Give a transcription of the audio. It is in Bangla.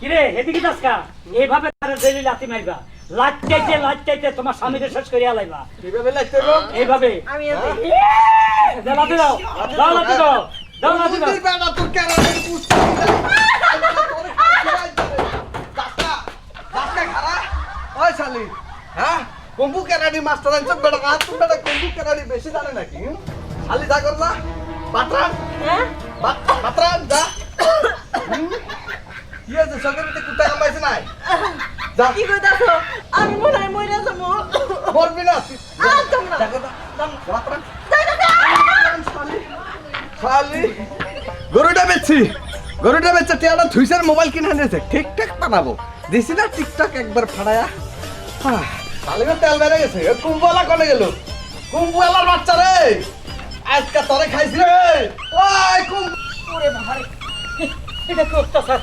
কিরে এদিকে দাসকা এইভাবে তারে জেলি লাথি মারবা লাচ্চাইতে তোমার স্বামীকে শেষ করিয়া লাইবা কিভাবে লাগতে গো এইভাবে আমি লাথি দাও দাও লাথি দাও দাও লাথি দাও তুই বেটা তোর কেরানির কুস্তি দাসকা খারা ওই শালি হ্যাঁ কুম্ভু কেরানি মাস্টার আনছ বেটা কাজ তুমি বেটা কুম্ভু কেরানি বেশি জানে নাকি শালি যা করলা বাতরান হ্যাঁ বাতরান যা কি আছে সকালে কুত্তা কামাইছে নাই যা কি কইতাছো আমি মনে হয় মইরা যাবো মরবি না একদম না বাতরান শালি গরুটা বেচছি টিয়াটা ধুইসার মোবাইল কিনে আনেছে ঠিকঠাক বানাবো দিছি না টিকটক একবার ফাড়ায়া শালি তেল বেড়ে গেছে কুম্বলা কনে গেল কুম্বলার বাচ্চা রে আজকে তোরে খাইছি রে ওই কুম্ভ ওরে বাবা রে এটা কি অত্যাচার